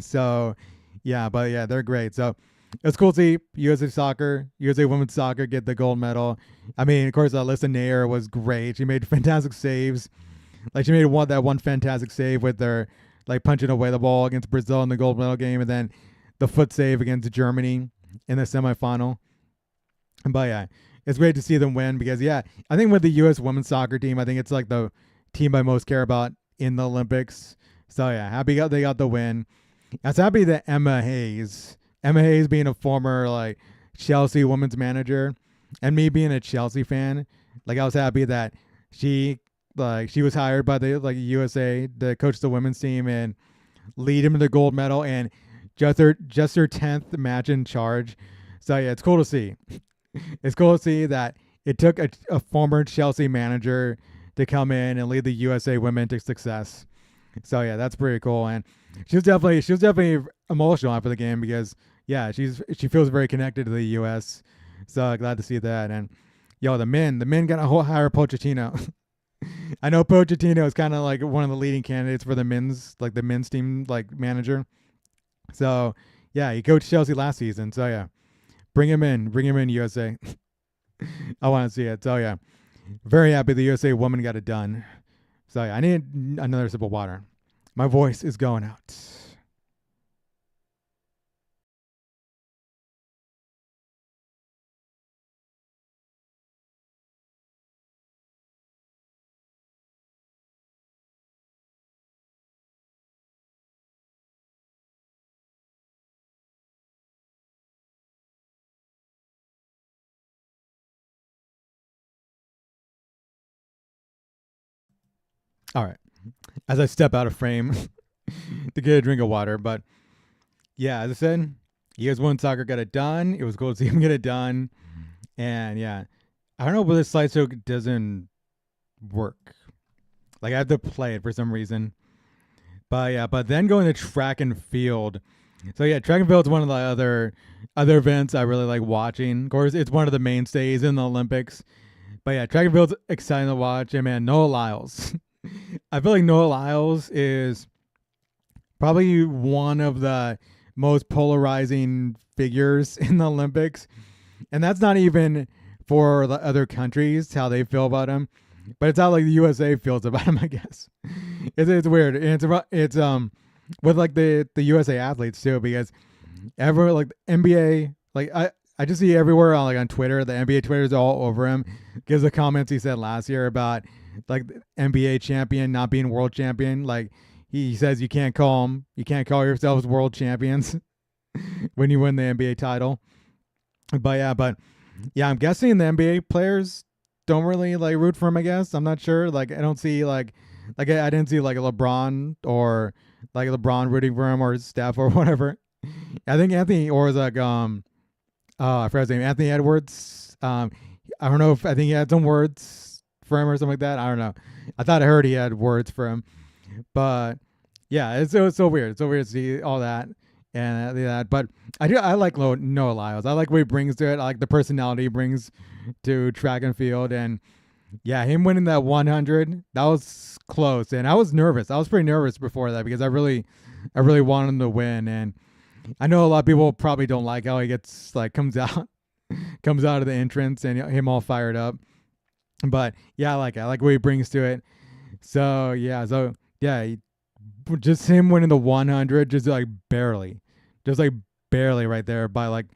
So yeah, but yeah, they're great. So it's cool to see USA women's soccer get the gold medal. I mean, of course, Alyssa Nair was great. She made fantastic saves. Like, she made one fantastic save with their like punching away the ball against Brazil in the gold medal game, and then the foot save against Germany in the semifinal. But yeah, it's great to see them win because yeah, I think with the U.S. women's soccer team, I think it's like the team I most care about in the Olympics. So yeah, happy they got the win. I was happy that Emma Hayes being a former like Chelsea women's manager, and me being a Chelsea fan, like I was happy that she was hired by the like USA to coach the women's team and lead him to the gold medal, and just her 10th match in charge. So yeah, it's cool to see. It's cool to see that it took a former Chelsea manager to come in and lead the USA women to success. So yeah, that's pretty cool. And she was definitely emotional after the game because yeah, she feels very connected to the US. So glad to see that. And yo, the men got to hire Pochettino. I know Pochettino is kind of like one of the leading candidates for the men's team like manager. So yeah, he coached Chelsea last season. So yeah, bring him in, USA. I want to see it. So yeah, very happy the USA woman got it done. So yeah, I need another sip of water. My voice is going out. All right. As I step out of frame to get a drink of water, but yeah, as I said, US women's soccer got it done. It was cool to see him get it done. And yeah, I don't know, but this slideshow doesn't work. Like, I have to play it for some reason. But yeah, but then going to track and field. So yeah, track and field is one of the other events I really like watching. Of course, it's one of the mainstays in the Olympics. But yeah, track and field's exciting to watch. And man, Noah Lyles. I feel like Noah Lyles is probably one of the most polarizing figures in the Olympics. And that's not even for the other countries, how they feel about him, but it's how like the USA feels about him, I guess. It's weird. And it's with like the USA athletes too, because ever like NBA, like I just see everywhere on like on Twitter, the NBA Twitter is all over him because the comments he said last year about like the NBA champion not being world champion. Like he says you can't call yourselves world champions when you win the NBA title. But yeah, but yeah, I'm guessing the NBA players don't really like root for him. I guess I'm not sure. Like I don't see like I didn't see like a LeBron or like LeBron rooting for him or Steph or whatever. I think Anthony or was like I forgot his name, Anthony Edwards. I don't know if I think he had some words for him or something like that. I don't know. I thought I heard he had words for him, but yeah, it's so weird. It's so weird to see all that and that. But I like Noah Lyles. I like what he brings to it. I like the personality he brings to track and field, and yeah, him winning that 100 that was close, and I was nervous. I was pretty nervous before that because I really wanted him to win, and I know a lot of people probably don't like how he gets like comes out of the entrance and him all fired up. But yeah, I like it. I like what he brings to it. So yeah, just him winning the 100, just like barely right there by like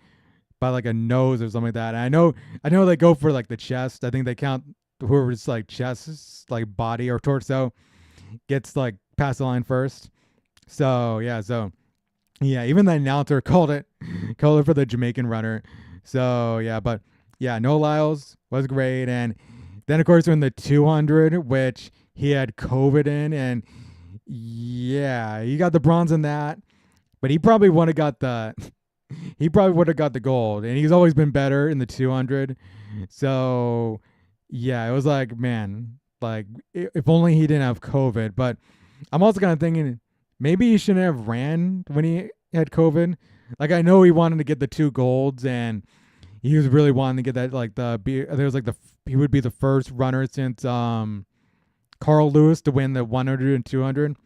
a nose or something like that. And I know they go for like the chest. I think they count whoever's like chest, like body or torso gets like past the line first. So even the announcer called it for the Jamaican runner. So yeah, but yeah, no Lyles was great, and then of course in the 200, which he had COVID in, and yeah, he got the bronze in that, but he probably would have got the gold, and he's always been better in the 200. So yeah, it was like man, like if only he didn't have COVID. But I'm also kind of thinking maybe he shouldn't have ran when he had COVID. Like I know he wanted to get the two golds, and he was really wanting to get that like there was like he would be the first runner since Carl Lewis to win the 100 and 200.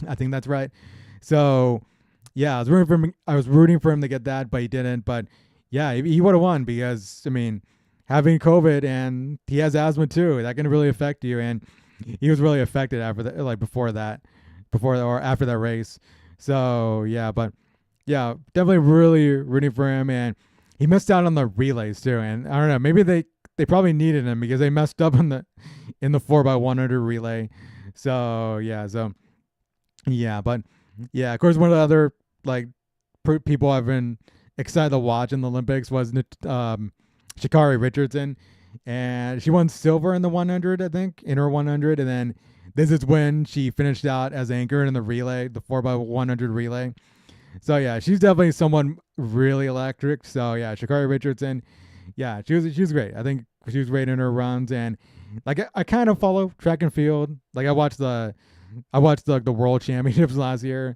I think that's right. So yeah, I was rooting for him to get that, but he didn't. But yeah, he would have won because I mean, having COVID and he has asthma too, that can really affect you. And he was really affected after that, like before or after that race. So yeah, but yeah, definitely really rooting for him. And he missed out on the relays too. And I don't know, maybe they probably needed him because they messed up in the 4x100 relay. So but yeah, of course, one of the other like people I've been excited to watch in the Olympics was Sha'carri Richardson, and she won silver in the 100, I think, in her 100, and then this is when she finished out as anchor in the relay, the 4x100 relay. So yeah, she's definitely someone really electric. So yeah, Sha'carri Richardson, yeah, she was great. I think she was great in her runs, and like I kind of follow track and field. Like I watched the World Championships last year,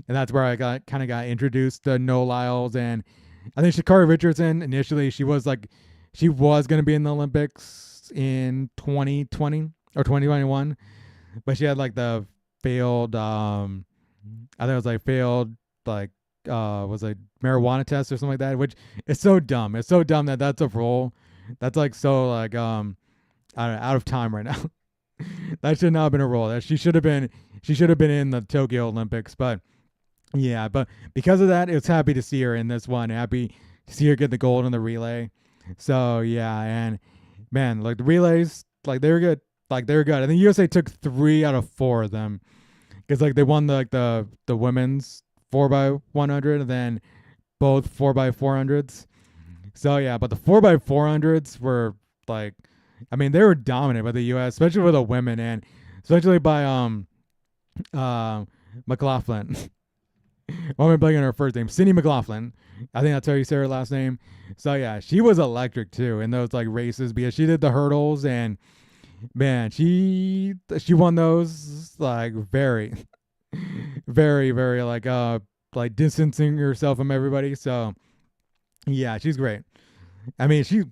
and that's where I got introduced to No Lyles. And I think Sha'carri Richardson initially she was going to be in the Olympics in 2020 or 2021, but she had like the failed I think it was like failed like was like marijuana test or something like that, which is so dumb. It's so dumb that that's a role that's like so like I don't know, out of time right now. That should not have been a role. That she should have been in the Tokyo Olympics. But yeah, but because of that, it's happy to see her in this one. Happy to see her get the gold in the relay. So yeah, and man, like the relays, like they were good. Like they were good. I think USA took 3 out of 4 of them because like they won the women's 4x100 and then both 4x400s. So yeah, but the 4x400s were like, I mean, they were dominant by the U.S., especially with the women, and especially by McLaughlin. Why am I blanking on her first name? Cindy McLaughlin. I think that's how you say her last name. So yeah, she was electric too in those like races because she did the hurdles, and man, she won those like very, very, very like distancing herself from everybody. So yeah, she's great. She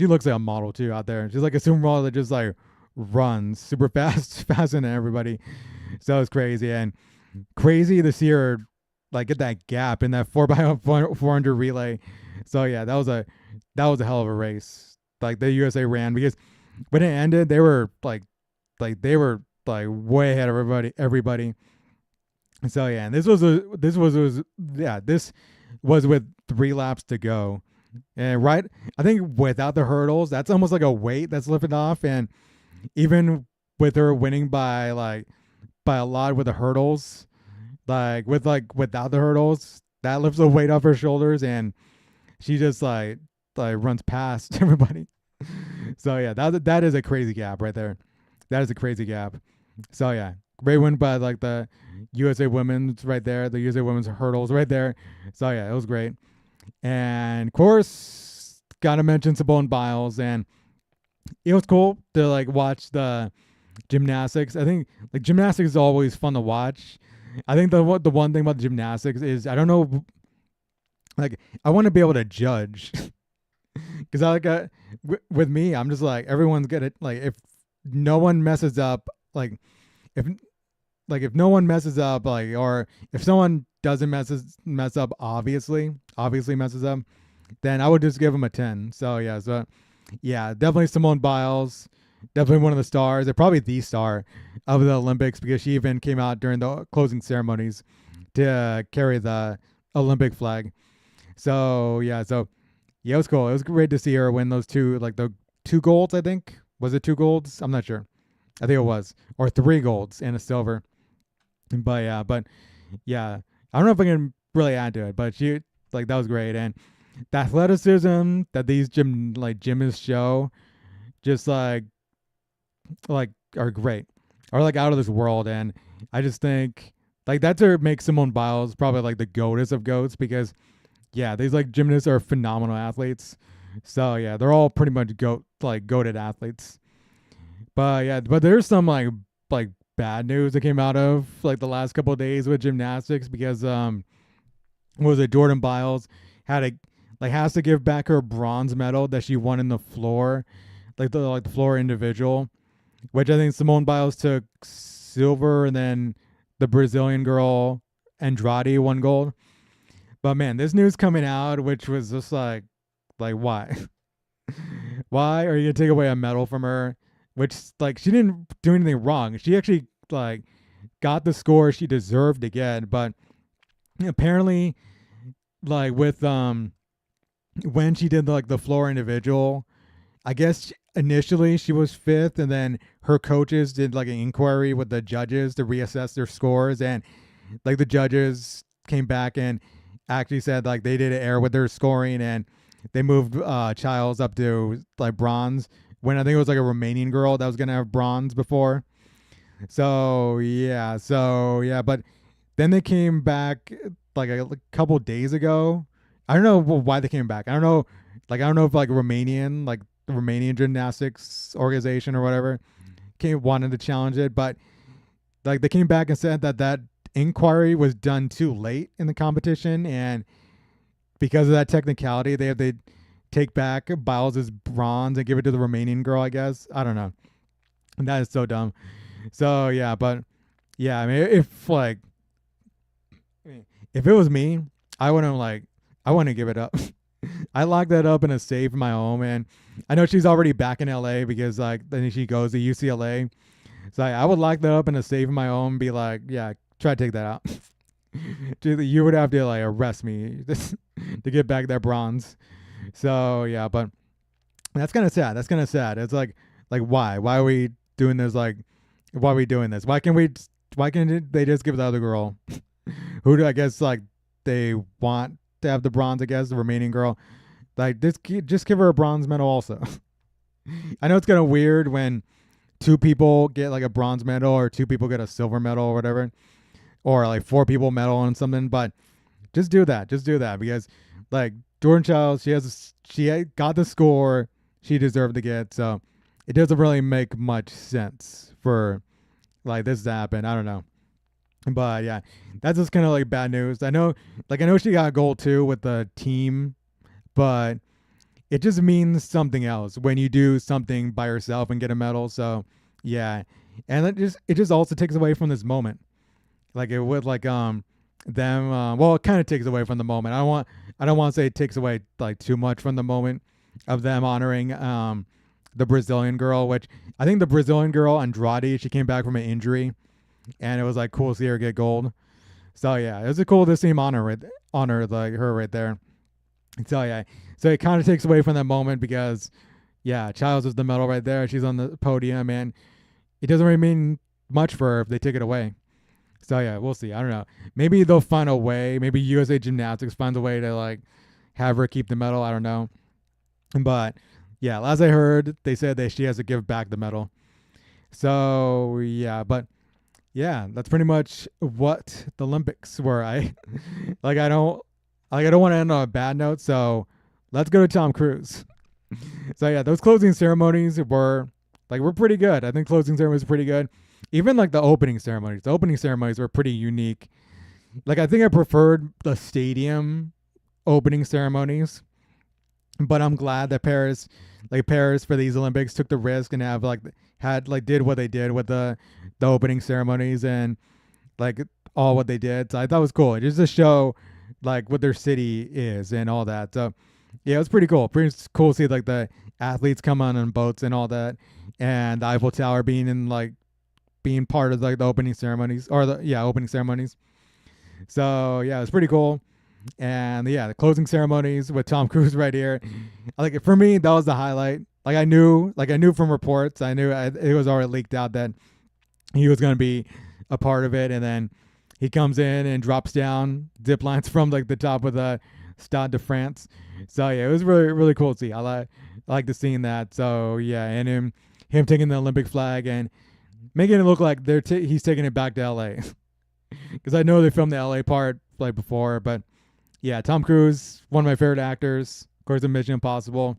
looks like a model too out there. She's like a supermodel that just like runs super fast, faster than everybody. So it's crazy and crazy to see her like get that gap in that 4x400 relay. So yeah, that was a hell of a race. Like the USA ran because when it ended, they were they were like way ahead of everybody. So yeah, and this was with 3 laps to go. And right, I think without the hurdles, that's almost like a weight that's lifted off. And even with her winning by a lot with the hurdles, without the hurdles, that lifts the weight off her shoulders, and she just like like runs past everybody. So yeah, that is a crazy gap right there. That is a crazy gap. So yeah, great win by like the USA women's right there, the USA women's hurdles right there. So yeah, it was great. And of course, gotta mention Simone Biles, and it was cool to like watch the gymnastics. I think like gymnastics is always fun to watch. I think the one thing about the gymnastics is I don't know, like I want to be able to judge because I like with me I'm just like everyone's gonna like if no one messes up if if no one messes up or if someone doesn't mess up obviously messes up, then I would just give them a 10. So yeah, definitely Simone Biles, definitely one of the stars, probably the star of the Olympics because she even came out during the closing ceremonies to carry the Olympic flag. So it was cool. It was great to see her win those the two golds. I think was it two golds? I'm not sure. I think it was or three golds and a silver. But yeah, I don't know if I can really add to it, but she that was great, and the athleticism that these gymnasts show, just are great, are out of this world, and I just think that's what makes Simone Biles probably the goatess of goats because yeah, these gymnasts are phenomenal athletes. So yeah, they're all pretty much goated athletes. But there's some like bad news that came out of the last couple of days with gymnastics because what was it, Jordan Biles has to give back her bronze medal that she won in the floor, the floor individual, which I think Simone Biles took silver, and then the Brazilian girl Andrade won gold. But man, this news coming out, which was just why? Why are you gonna take away a medal from her? Which she didn't do anything wrong. She actually got the score she deserved to get, but apparently with when she did the floor individual, I guess initially she was fifth, and then her coaches did an inquiry with the judges to reassess their scores, and the judges came back and actually said they did an error with their scoring, and they moved Childs up to bronze when I think it was a Romanian girl that was gonna have bronze before. So yeah, but then they came back a couple days ago. I don't know why they came back. I don't know, I don't know if Romanian, the Romanian gymnastics organization or whatever, wanted to challenge it, but they came back and said that inquiry was done too late in the competition, and because of that technicality, they have to take back Biles' bronze and give it to the Romanian girl. I guess I don't know. And that is so dumb. So yeah, but yeah, I mean, if it was me, I wouldn't give it up. I locked that up in a safe in my home, and I know she's already back in LA because then she goes to UCLA. So I would lock that up in a safe in my home and be yeah, try to take that out. You would have to arrest me to get back that bronze. So yeah, but that's kind of sad. It's why are we doing this? Why are we doing this? Why can't they just give the other girl who I guess they want to have the bronze, I guess the Romanian girl, just give her a bronze medal also. I know it's kind of weird when two people get a bronze medal or two people get a silver medal or whatever, or four people medal on something, but just do that because Jordan Childs, she got the score she deserved to get, so it doesn't really make much sense for this to happen. I don't know, but yeah, that's just kind of bad news. I know she got gold too with the team, but it just means something else when you do something by yourself and get a medal. So yeah, and it just also takes away from this moment, it would them. Well, it kind of takes away from the moment. I don't want to say it takes away too much from the moment of them honoring the Brazilian girl, which I think the Brazilian girl Andrade, she came back from an injury, and it was cool to see her get gold. So yeah, it was cool to see him honor her right there. So yeah, so it kind of takes away from that moment because yeah, Childs is the medal right there. She's on the podium, and it doesn't really mean much for her if they take it away. So yeah, we'll see. I don't know. Maybe they'll find a way. Maybe USA Gymnastics finds a way to have her keep the medal. I don't know. But yeah, last I heard, they said that she has to give back the medal. So yeah, but yeah, that's pretty much what the Olympics were. I like I don't want to end on a bad note, so let's go to Tom Cruise. So yeah, those closing ceremonies were pretty good. I think closing ceremonies were pretty good. Even like the opening ceremonies. The opening ceremonies were pretty unique. Like I think I preferred the stadium opening ceremonies, but I'm glad that Paris for these Olympics took the risk and did what they did with the opening ceremonies and like all what they did. So I thought it was cool. It just to show like what their city is and all that. So yeah, it was pretty cool. Pretty cool to see like the athletes come on boats and all that, and the Eiffel Tower being part of like the opening ceremonies or the opening ceremonies. So yeah, it was pretty cool. And yeah, the closing ceremonies with Tom Cruise right here. Like for me, that was the highlight. Like I knew from reports, it was already leaked out that he was going to be a part of it, and then he comes in and drops down zip lines from like the top of the Stade de France. So yeah, it was really really cool to see. I like the seeing that. So yeah, and him taking the Olympic flag and making it look like he's taking it back to L.A. Because I know they filmed the L.A. part like before, but yeah, Tom Cruise, one of my favorite actors, of course, in Mission Impossible,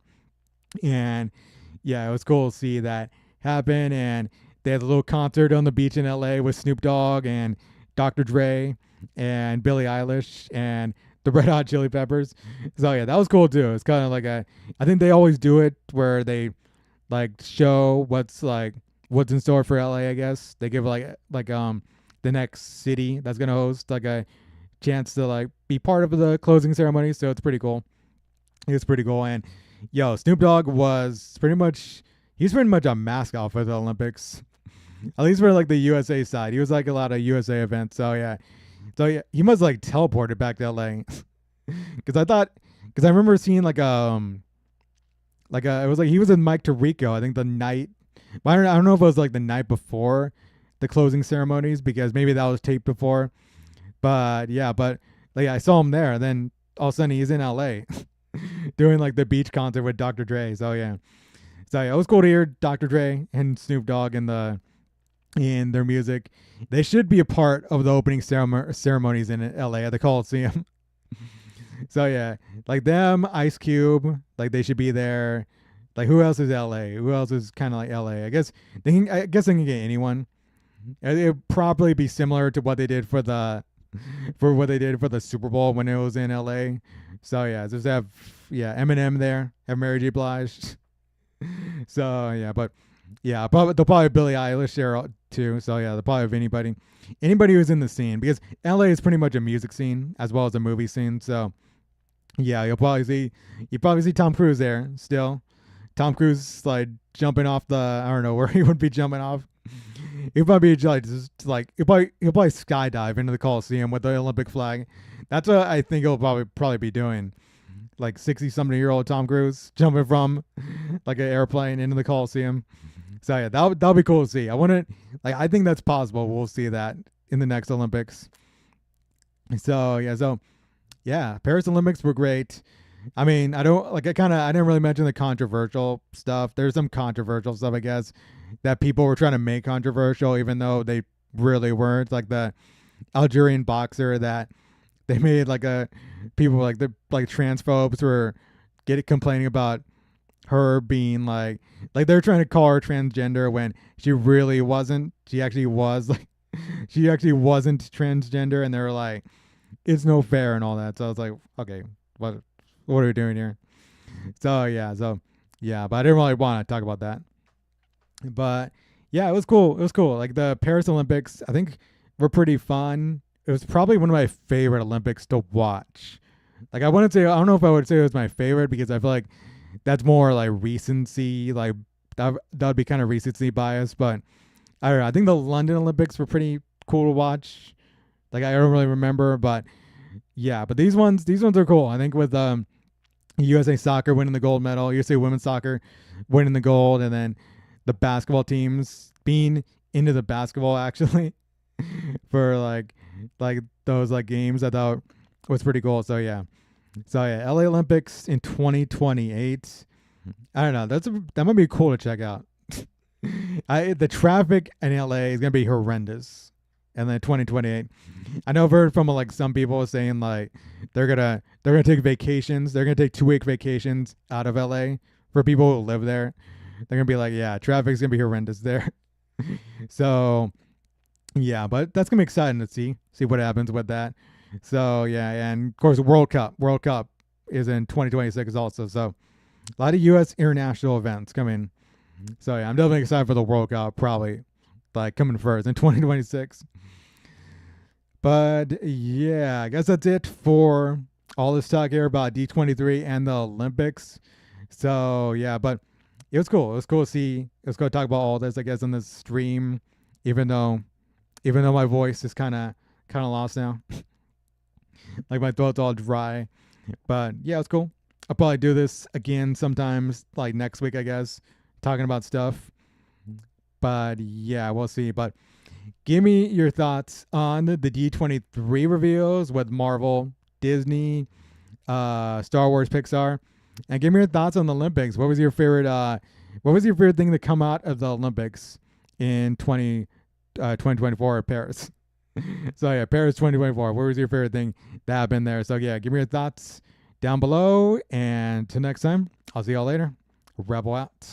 and yeah, it was cool to see that happen. And they had a little concert on the beach in LA with Snoop Dogg and Dr. Dre and Billie Eilish and the Red Hot Chili Peppers. So yeah, that was cool too. It's kind of like I think they always do it where they like show what's in store for LA. I guess they give the next city that's gonna host like a chance to like be part of the closing ceremony. So it's pretty cool. It's pretty cool. And yo, Snoop Dogg he's pretty much a mascot for the Olympics. At least for like the USA side. He was like a lot of USA events. So yeah. So yeah, he must like teleported back to LA. Cause I remember seeing it was like he was in Mike Tirico, I think the night I don't know if it was like the night before the closing ceremonies because maybe that was taped before. But yeah, like I saw him there and then all of a sudden he's in LA doing like the beach concert with Dr. Dre. So yeah. So yeah, it was cool to hear Dr. Dre and Snoop Dogg in their music. They should be a part of the opening ceremonies in LA at the Coliseum. So yeah, like them, Ice Cube, like they should be there. Like who else is LA? Who else is kind of like LA? I guess they can get anyone. It would probably be similar to what they did for the Super Bowl when it was in LA. So yeah, just have Eminem there, have Mary J. Blige. So yeah, but yeah, they'll probably have Billie Eilish there too. So yeah, they'll probably have anybody who's in the scene because LA is pretty much a music scene as well as a movie scene. So yeah, you'll probably see Tom Cruise there still. Tom Cruise like jumping off I don't know where he would be jumping off. He'll probably be he'll probably skydive into the Coliseum with the Olympic flag. That's what I think he'll probably be doing. Like 60-something-year-old Tom Cruise jumping from like an airplane into the Coliseum. So yeah, that'll be cool to see. I think that's possible. We'll see that in the next Olympics. So yeah, Paris Olympics were great. I mean, I didn't really mention the controversial stuff. There's some controversial stuff, I guess, that people were trying to make controversial, even though they really weren't. Like the Algerian boxer that they made people like transphobes were complaining about her being like they're trying to call her transgender when she really wasn't. She actually wasn't transgender, and they were like, it's no fair and all that. So I was like, okay, what are we doing here? So yeah, but I didn't really want to talk about that. But yeah, it was cool. It was cool. Like the Paris Olympics, I think were pretty fun. It was probably one of my favorite Olympics to watch. Like I don't know if I would say it was my favorite because I feel like that's more like recency, like that would be kind of recency bias, but I don't know. I think the London Olympics were pretty cool to watch. Like I don't really remember, but yeah, but these ones are cool. I think with USA Soccer winning the gold medal, USA Women's Soccer winning the gold, and then the basketball teams being into the basketball actually for like those like games, I thought was pretty cool. So yeah, LA Olympics in 2028. I don't know. That might be cool to check out. The traffic in LA is gonna be horrendous, and then 2028. I know I've heard from like some people saying like they're gonna take vacations. They're gonna take 2 week vacations out of LA for people who live there. They're gonna be like, yeah, traffic's gonna be horrendous there. So yeah, but that's gonna be exciting to see what happens with that. So yeah, and of course World Cup is in 2026 also. So a lot of U.S. international events coming. So yeah, I'm definitely excited for the World Cup. Probably like coming first in 2026. But yeah, I guess that's it for all this talk here about D23 and the Olympics. So yeah, but it was cool. It was cool to see. It was cool to talk about all this, I guess, on this stream. Even though, even though my voice is kind of lost now, like my throat's all dry. But yeah, it's cool. I'll probably do this again sometimes, like next week, I guess, talking about stuff. But yeah, we'll see. But give me your thoughts on the D23 reveals with Marvel, Disney, Star Wars, Pixar, and give me your thoughts on the Olympics. What was your favorite? What was your favorite thing to come out of the Olympics in 2024 at Paris? So yeah, Paris 2024. What was your favorite thing that happened there? So yeah, give me your thoughts down below. And till next time, I'll see y'all later. Rebel out.